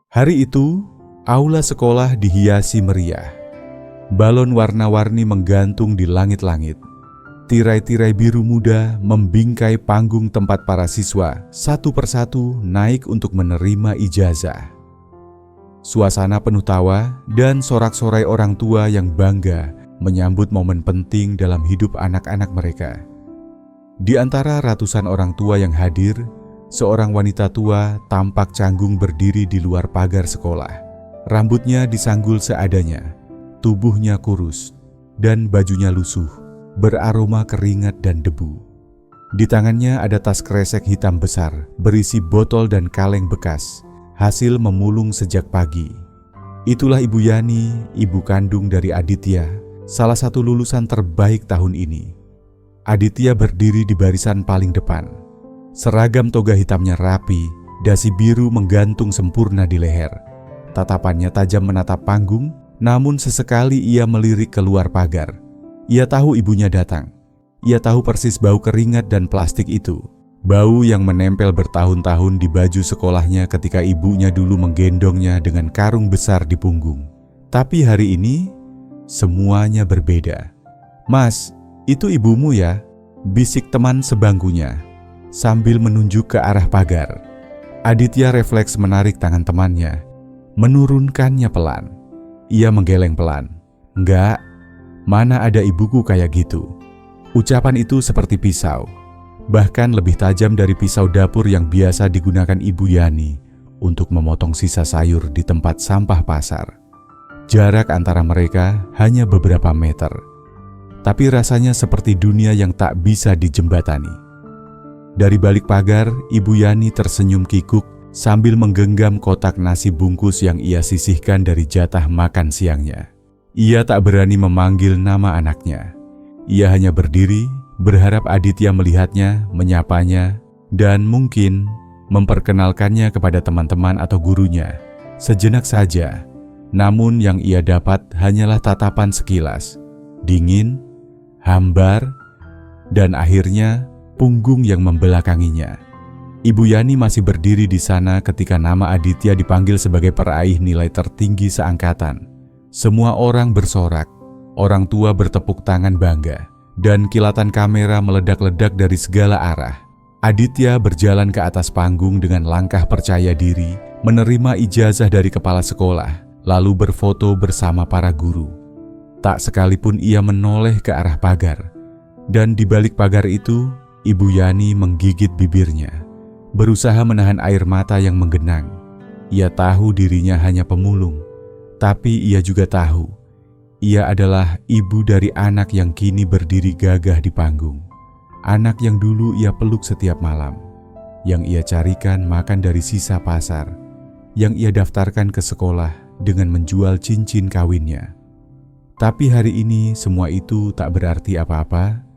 Hari itu, aula sekolah dihiasi meriah. Balon warna-warni menggantung di langit-langit. Tirai-tirai biru muda membingkai panggung tempat para siswa satu persatu naik untuk menerima ijazah. Suasana penuh tawa dan sorak-sorai orang tua yang bangga menyambut momen penting dalam hidup anak-anak mereka. Di antara ratusan orang tua yang hadir, seorang wanita tua tampak canggung berdiri di luar pagar sekolah. Rambutnya disanggul seadanya, tubuhnya kurus, dan bajunya lusuh, beraroma keringat dan debu. Di tangannya ada tas kresek hitam besar, berisi botol dan kaleng bekas, hasil memulung sejak pagi. Itulah Ibu Yani, ibu kandung dari Aditya, salah satu lulusan terbaik tahun ini. Aditya berdiri di barisan paling depan. Seragam toga hitamnya rapi, dasi biru menggantung sempurna di leher. Tatapannya tajam menatap panggung, namun sesekali ia melirik keluar pagar. Ia tahu ibunya datang. Ia tahu persis bau keringat dan plastik itu. Bau yang menempel bertahun-tahun di baju sekolahnya ketika ibunya dulu menggendongnya dengan karung besar di punggung. Tapi hari ini, semuanya berbeda. "Mas, itu ibumu ya?" bisik teman sebangkunya sambil menunjuk ke arah pagar. Aditya refleks menarik tangan temannya, menurunkannya pelan. Ia menggeleng pelan. "Enggak, mana ada ibuku kayak gitu." Ucapan itu seperti pisau, bahkan lebih tajam dari pisau dapur yang biasa digunakan Ibu Yani untuk memotong sisa sayur di tempat sampah pasar. Jarak antara mereka hanya beberapa meter, tapi rasanya seperti dunia yang tak bisa dijembatani. Dari balik pagar, Ibu Yani tersenyum kikuk sambil menggenggam kotak nasi bungkus yang ia sisihkan dari jatah makan siangnya. Ia tak berani memanggil nama anaknya. Ia hanya berdiri, berharap Aditya melihatnya, menyapanya, dan mungkin memperkenalkannya kepada teman-teman atau gurunya. Sejenak saja, namun yang ia dapat hanyalah tatapan sekilas, dingin, hambar, dan akhirnya punggung yang membelakanginya. Ibu Yani masih berdiri di sana ketika nama Aditya dipanggil sebagai peraih nilai tertinggi seangkatan. Semua orang bersorak, orang tua bertepuk tangan bangga, dan kilatan kamera meledak-ledak dari segala arah. Aditya berjalan ke atas panggung dengan langkah percaya diri, menerima ijazah dari kepala sekolah, lalu berfoto bersama para guru. Tak sekalipun ia menoleh ke arah pagar, dan di balik pagar itu, Ibu Yani menggigit bibirnya, berusaha menahan air mata yang menggenang. Ia tahu dirinya hanya pemulung, tapi ia juga tahu ia adalah ibu dari anak yang kini berdiri gagah di panggung. Anak yang dulu ia peluk setiap malam, yang ia carikan makan dari sisa pasar, yang ia daftarkan ke sekolah dengan menjual cincin kawinnya. Tapi hari ini semua itu tak berarti apa-apa.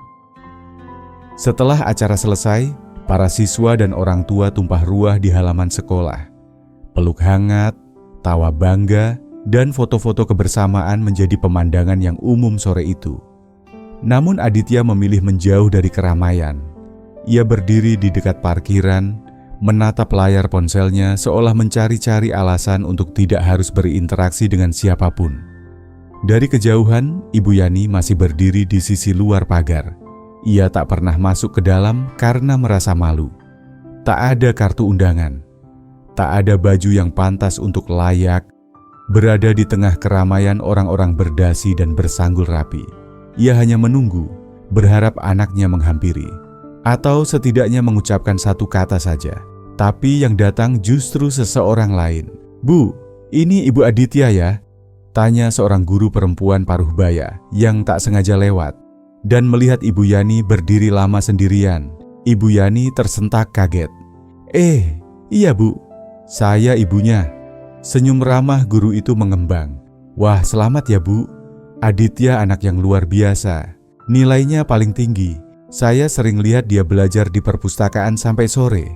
Setelah acara selesai, para siswa dan orang tua tumpah ruah di halaman sekolah. Peluk hangat, tawa bangga, dan foto-foto kebersamaan menjadi pemandangan yang umum sore itu. Namun Aditya memilih menjauh dari keramaian. Ia berdiri di dekat parkiran, menatap layar ponselnya seolah mencari-cari alasan untuk tidak harus berinteraksi dengan siapapun. Dari kejauhan, Ibu Yani masih berdiri di sisi luar pagar. Ia tak pernah masuk ke dalam karena merasa malu. Tak ada kartu undangan. Tak ada baju yang pantas untuk layak berada di tengah keramaian orang-orang berdasi dan bersanggul rapi. Ia hanya menunggu, berharap anaknya menghampiri, atau setidaknya mengucapkan satu kata saja. Tapi yang datang justru seseorang lain. "Bu, ini Ibu Aditya ya?" tanya seorang guru perempuan paruh baya yang tak sengaja lewat. Dan melihat Ibu Yani berdiri lama sendirian, Ibu Yani tersentak kaget. Iya Bu, saya ibunya." Senyum ramah guru itu mengembang. "Wah, selamat ya Bu. Aditya anak yang luar biasa. Nilainya paling tinggi. Saya sering lihat dia belajar di perpustakaan sampai sore."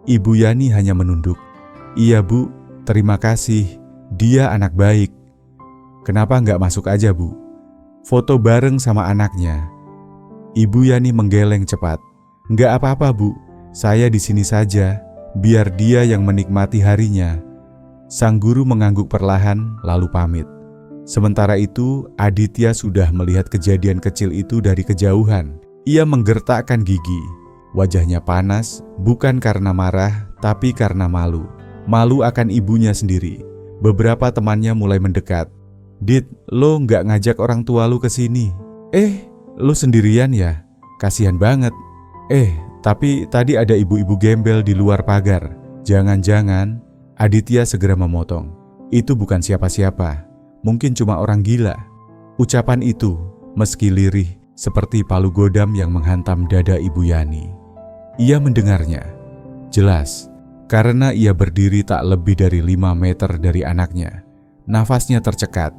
Ibu Yani hanya menunduk. "Iya Bu, terima kasih. Dia anak baik. Kenapa nggak masuk aja Bu? Foto bareng sama anaknya." Ibu Yani menggeleng cepat. "Nggak apa-apa Bu, saya di sini saja. Biar dia yang menikmati harinya. Sang guru mengangguk perlahan lalu pamit. Sementara itu, Aditya sudah melihat kejadian kecil itu dari kejauhan. Ia menggertakkan gigi. Wajahnya panas, bukan karena marah, tapi karena malu. Malu akan ibunya sendiri. Beberapa temannya mulai mendekat. "Dit, lo nggak ngajak orang tua lo ke sini?" Lo sendirian ya? Kasihan banget." Tapi tadi ada ibu-ibu gembel di luar pagar." "Jangan-jangan..." Aditya segera memotong. "Itu bukan siapa-siapa. Mungkin cuma orang gila." Ucapan itu, meski lirih, seperti palu godam yang menghantam dada Ibu Yani. Ia mendengarnya jelas, karena ia berdiri tak lebih dari 5 meter dari anaknya. Nafasnya tercekat.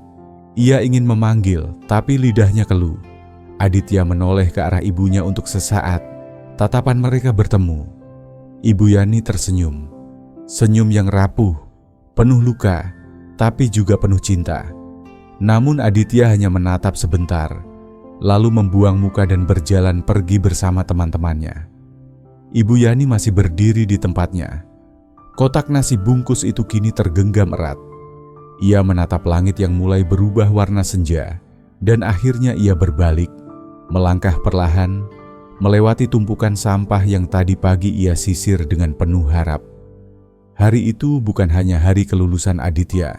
Ia ingin memanggil, tapi lidahnya keluh. Aditya menoleh ke arah ibunya untuk sesaat. Tatapan mereka bertemu. Ibu Yani tersenyum. Senyum yang rapuh, penuh luka, tapi juga penuh cinta. Namun Aditya hanya menatap sebentar, lalu membuang muka dan berjalan pergi bersama teman-temannya. Ibu Yani masih berdiri di tempatnya. Kotak nasi bungkus itu kini tergenggam erat. Ia menatap langit yang mulai berubah warna senja, dan akhirnya ia berbalik, melangkah perlahan, melewati tumpukan sampah yang tadi pagi ia sisir dengan penuh harap. Hari itu bukan hanya hari kelulusan Aditya.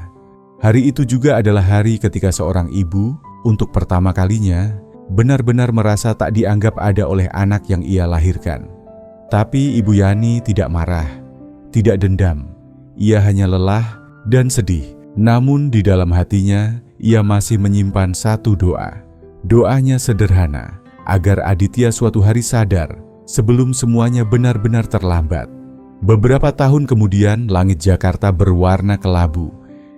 Hari itu juga adalah hari ketika seorang ibu, untuk pertama kalinya, benar-benar merasa tak dianggap ada oleh anak yang ia lahirkan. Tapi Ibu Yani tidak marah, tidak dendam. Ia hanya lelah dan sedih. Namun di dalam hatinya, ia masih menyimpan satu doa. Doanya sederhana, agar Aditya suatu hari sadar sebelum semuanya benar-benar terlambat. Beberapa tahun kemudian, langit Jakarta berwarna kelabu,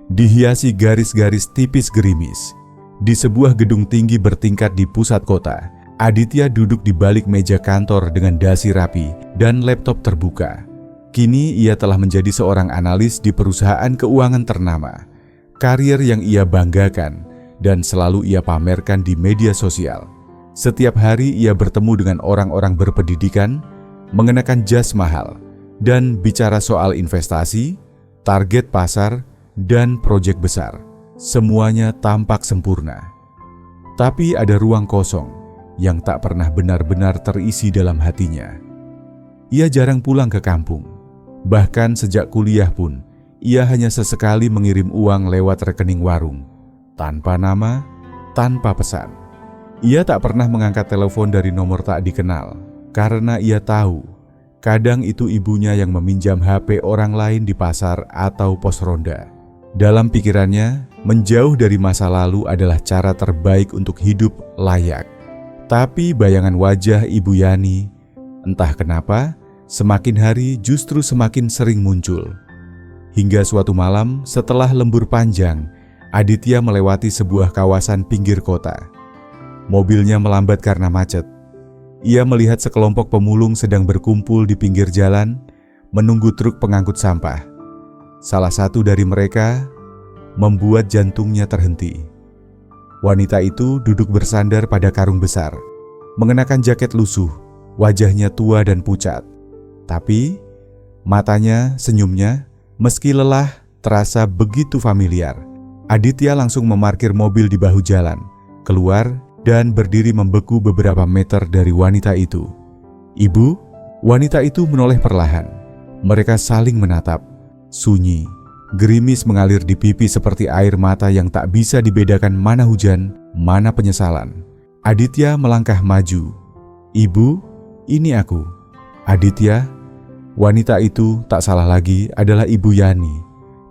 dihiasi garis-garis tipis gerimis. Di sebuah gedung tinggi bertingkat di pusat kota, Aditya duduk di balik meja kantor dengan dasi rapi dan laptop terbuka. Kini ia telah menjadi seorang analis di perusahaan keuangan ternama. Karir yang ia banggakan dan selalu ia pamerkan di media sosial. Setiap hari ia bertemu dengan orang-orang berpendidikan, mengenakan jas mahal, dan bicara soal investasi, target pasar, dan proyek besar. Semuanya tampak sempurna. Tapi ada ruang kosong yang tak pernah benar-benar terisi dalam hatinya. Ia jarang pulang ke kampung. Bahkan sejak kuliah pun, ia hanya sesekali mengirim uang lewat rekening warung, tanpa nama, tanpa pesan. Ia tak pernah mengangkat telepon dari nomor tak dikenal, karena ia tahu kadang itu ibunya yang meminjam HP orang lain di pasar atau pos ronda. Dalam pikirannya, menjauh dari masa lalu adalah cara terbaik untuk hidup layak. Tapi bayangan wajah Ibu Yani, entah kenapa, semakin hari justru semakin sering muncul. Hingga suatu malam setelah lembur panjang, Aditya melewati sebuah kawasan pinggir kota. Mobilnya melambat karena macet. Ia melihat sekelompok pemulung sedang berkumpul di pinggir jalan, menunggu truk pengangkut sampah. Salah satu dari mereka membuat jantungnya terhenti. Wanita itu duduk bersandar pada karung besar, mengenakan jaket lusuh, wajahnya tua dan pucat. Tapi matanya, senyumnya, meski lelah, terasa begitu familiar. Aditya langsung memarkir mobil di bahu jalan, keluar, dan berdiri membeku beberapa meter dari wanita itu. "Ibu?" Wanita itu menoleh perlahan. Mereka saling menatap. Sunyi, gerimis mengalir di pipi seperti air mata yang tak bisa dibedakan mana hujan, mana penyesalan. Aditya melangkah maju. "Ibu, ini aku." Aditya, wanita itu tak salah lagi adalah Ibu Yani.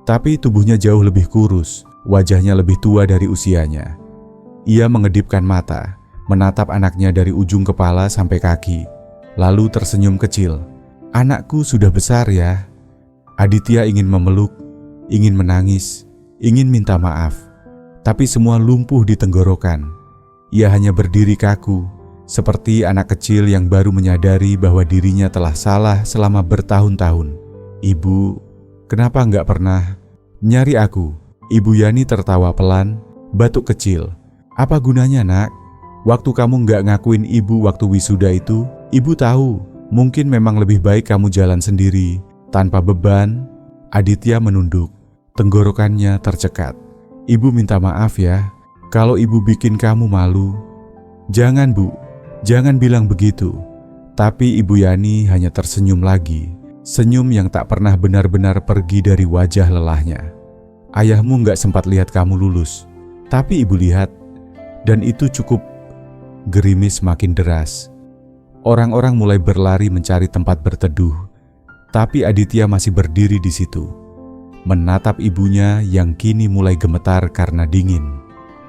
Tapi tubuhnya jauh lebih kurus, wajahnya lebih tua dari usianya. Ia mengedipkan mata, menatap anaknya dari ujung kepala sampai kaki, lalu tersenyum kecil. "Anakku sudah besar ya." Aditya ingin memeluk, ingin menangis, ingin minta maaf, tapi semua lumpuh di tenggorokan. Ia hanya berdiri kaku, seperti anak kecil yang baru menyadari bahwa dirinya telah salah selama bertahun-tahun. "Ibu, kenapa nggak pernah nyari aku?" Ibu Yani tertawa pelan, batuk kecil. "Apa gunanya, nak? Waktu kamu nggak ngakuin ibu waktu wisuda itu, ibu tahu, mungkin memang lebih baik kamu jalan sendiri, tanpa beban." Aditya menunduk. Tenggorokannya tercekat. "Ibu minta maaf ya, kalau ibu bikin kamu malu." "Jangan Bu, jangan bilang begitu." Tapi Ibu Yani hanya tersenyum lagi, senyum yang tak pernah benar-benar pergi dari wajah lelahnya. "Ayahmu gak sempat lihat kamu lulus, tapi Ibu lihat, dan itu cukup." Gerimis makin deras. Orang-orang mulai berlari mencari tempat berteduh, tapi Aditya masih berdiri di situ, menatap ibunya yang kini mulai gemetar karena dingin.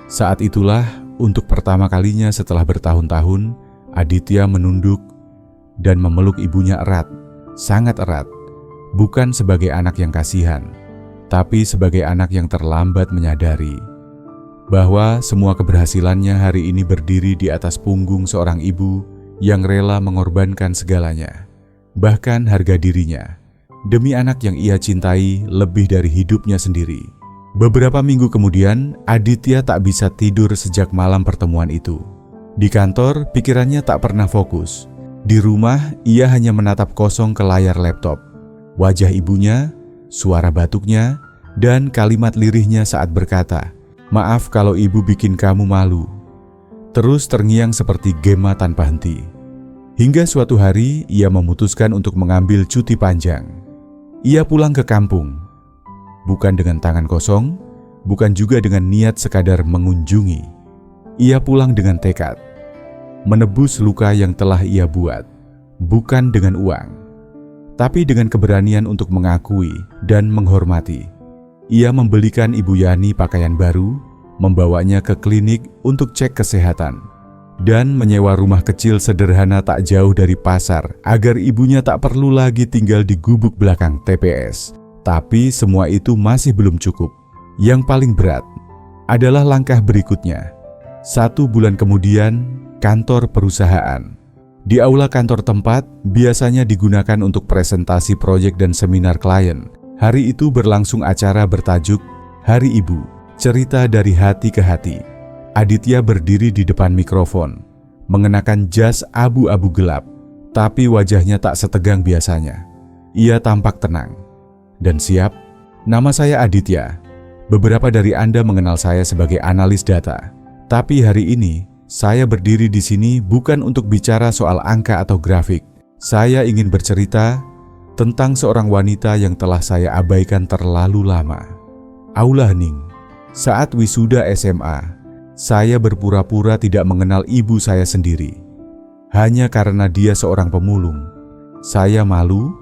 Saat itulah, untuk pertama kalinya setelah bertahun-tahun, Aditya menunduk dan memeluk ibunya erat, sangat erat, bukan sebagai anak yang kasihan, tapi sebagai anak yang terlambat menyadari bahwa semua keberhasilannya hari ini berdiri di atas punggung seorang ibu yang rela mengorbankan segalanya, bahkan harga dirinya, demi anak yang ia cintai lebih dari hidupnya sendiri. Beberapa minggu kemudian, Aditya tak bisa tidur sejak malam pertemuan itu. Di kantor, pikirannya tak pernah fokus. Di rumah, ia hanya menatap kosong ke layar laptop. Wajah ibunya, suara batuknya, dan kalimat lirihnya saat berkata, "Maaf kalau ibu bikin kamu malu." Terus terngiang seperti gema tanpa henti. Hingga suatu hari, ia memutuskan untuk mengambil cuti panjang. Ia pulang ke kampung. Bukan dengan tangan kosong, bukan juga dengan niat sekadar mengunjungi. Ia pulang dengan tekad menebus luka yang telah ia buat, bukan dengan uang, tapi dengan keberanian untuk mengakui dan menghormati. Ia membelikan Ibu Yani pakaian baru, membawanya ke klinik untuk cek kesehatan, dan menyewa rumah kecil sederhana tak jauh dari pasar agar ibunya tak perlu lagi tinggal di gubuk belakang TPS. Tapi semua itu masih belum cukup. Yang paling berat adalah langkah berikutnya. 1 bulan kemudian, kantor perusahaan. Di aula kantor tempat biasanya digunakan untuk presentasi proyek dan seminar klien. Hari itu berlangsung acara bertajuk Hari Ibu, Cerita dari Hati ke Hati. Aditya berdiri di depan mikrofon, mengenakan jas abu-abu gelap, tapi wajahnya tak setegang biasanya. Ia tampak tenang dan siap. "Nama saya Aditya. Beberapa dari Anda mengenal saya sebagai analis data. Tapi hari ini, saya berdiri di sini bukan untuk bicara soal angka atau grafik. Saya ingin bercerita tentang seorang wanita yang telah saya abaikan terlalu lama." Aula hening. Saat wisuda SMA, saya berpura-pura tidak mengenal ibu saya sendiri. Hanya karena dia seorang pemulung. Saya malu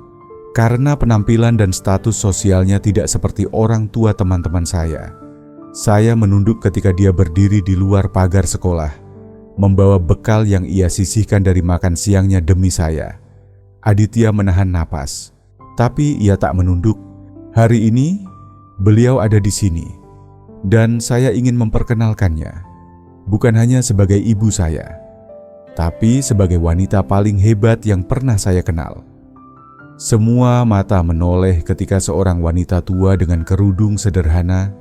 karena penampilan dan status sosialnya tidak seperti orang tua teman-teman saya. Saya menunduk ketika dia berdiri di luar pagar sekolah, membawa bekal yang ia sisihkan dari makan siangnya demi saya. Aditya menahan napas, tapi ia tak menunduk. Hari ini, beliau ada di sini, dan saya ingin memperkenalkannya, bukan hanya sebagai ibu saya, tapi sebagai wanita paling hebat yang pernah saya kenal. Semua mata menoleh ketika seorang wanita tua dengan kerudung sederhana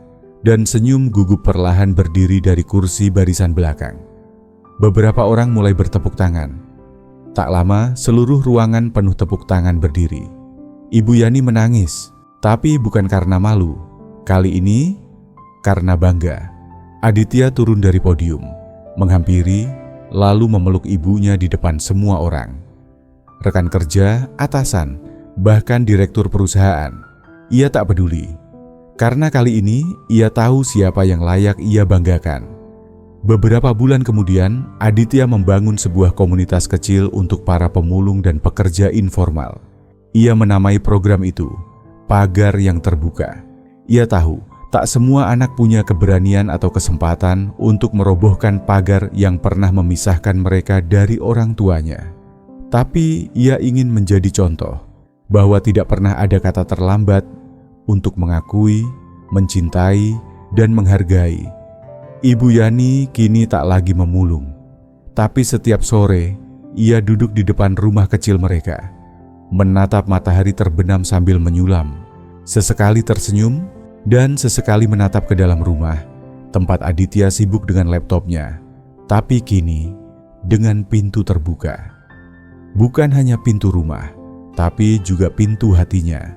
dan senyum gugup perlahan berdiri dari kursi barisan belakang. Beberapa orang mulai bertepuk tangan. Tak lama, seluruh ruangan penuh tepuk tangan berdiri. Ibu Yani menangis, tapi bukan karena malu. Kali ini, karena bangga. Aditya turun dari podium, menghampiri, lalu memeluk ibunya di depan semua orang. Rekan kerja, atasan, bahkan direktur perusahaan. Ia tak peduli. Karena kali ini, ia tahu siapa yang layak ia banggakan. Beberapa bulan kemudian, Aditya membangun sebuah komunitas kecil untuk para pemulung dan pekerja informal. Ia menamai program itu Pagar yang Terbuka. Ia tahu, tak semua anak punya keberanian atau kesempatan untuk merobohkan pagar yang pernah memisahkan mereka dari orang tuanya. Tapi ia ingin menjadi contoh bahwa tidak pernah ada kata terlambat untuk mengakui, mencintai, dan menghargai. Ibu Yani kini tak lagi memulung, tapi setiap sore ia duduk di depan rumah kecil mereka, menatap matahari terbenam sambil menyulam, sesekali tersenyum, dan sesekali menatap ke dalam rumah, tempat Aditya sibuk dengan laptopnya, tapi kini dengan pintu terbuka. Bukan hanya pintu rumah, tapi juga pintu hatinya.